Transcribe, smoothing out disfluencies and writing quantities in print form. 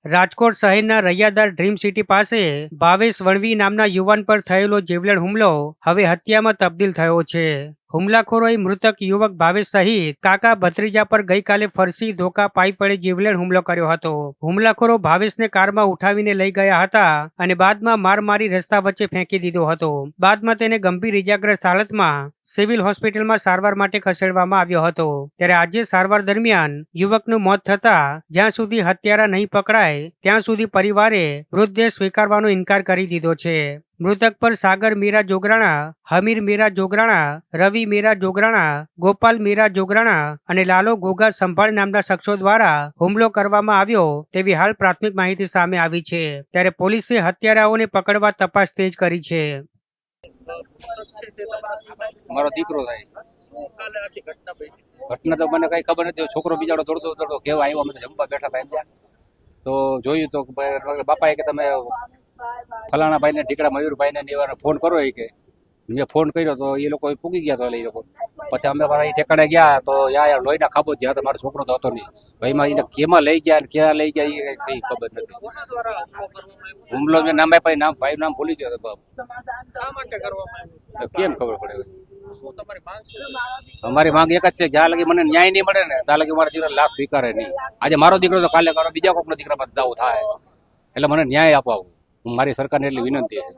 રાજકોટ શહેરના રૈયાદાર dream city પાસે ભાવેશ વણવી નામના યુવાન પર થયેલો જીવલેણ હુમલો હવે હત્યામાં તબદીલ થયો છે. હુમલાખોરોએ મૃતક યુવક ભાવેશ સહિત કાકા ભત્રીજા પર ગઈકાલે ફરસી ધોકા પાઈ પડે જીવલેણ હુમલો કર્યો હતો. હુમલાખોરો ભાવેશને કારમાં ઉઠાવીને લઈ ગયા હતા અને બાદમાં માર મારી રસ્તા વચ્ચે ફેંકી દીધો હતો. બાદમાં તેને ગંભીર ઇજાગ્રસ્ત હાલતમાં સિવિલ હોસ્પિટલમાં સારવાર માટે ખસેડવામાં આવ્યો હતો. ત્યારે આજે સારવાર દરમિયાન યુવકનું મોત થતા જ્યાં સુધી હત્યારા નહીં પકડાય ત્યાં સુધી પરિવારે મૃતદેહ સ્વીકારવાનો ઇનકાર કરી દીધો છે. મૃતક પર સાગર મીરા જોગરાણા, હમીર મીરા જોગરાણા, રવિ મીરા જોગરાણા, ગોપાલ મીરા જોગરાણા અને લાલો ગોગા સંભાળ નામના શખ્સો દ્વારા હુમલો કરવામાં આવ્યો તેવી હાલ પ્રાથમિક માહિતી સામે આવી છે. ત્યારે પોલીસે હત્યારાઓને પકડવા તપાસ તેજ કરી છે. મારો દીકરો થાય. ઘટના તો મને કઈ ખબર નથી. છોકરો બિચારો દોડતો દોડતો કેવા આવ્યો, અમે જમવા બેઠા હતા એમ તો જોયું તો બાપાએ કે તમે ફલાણા ભાઈને ઢીકડા મયુરભાઈ ને ફોન કરો કે મેં ફોન કર્યો તો એ લોકો પૂગી ગયા. તો એ લોકો પછી અમે પાછા ઠેકાણે ગયા તો યાર લોહીના ખાબો જ્યાં તો મારો છોકરો તો હતો નહીં. ભાઈમાં એને કેમાં લઈ ગયા ક્યાં લઈ ગયા એ કઈ ખબર નથી. હુમલો મેં નામ આપ્યા, નામ ભાઈ નામ ભૂલી ગયો. કેમ ખબર પડે? અમારી માંગ એક જ છે, જ્યાં લગી મને ન્યાય નહીં મળે ને ત્યાં લગી મારા દીકરા લાશ સ્વીકારે નહીં. આજે મારો દીકરો તો કાલે કરો બીજા કોઈનો દીકરા પર દાવો થાય, એટલે મને ન્યાય અપાવો. મારી સરકારને એટલી વિનંતી છે.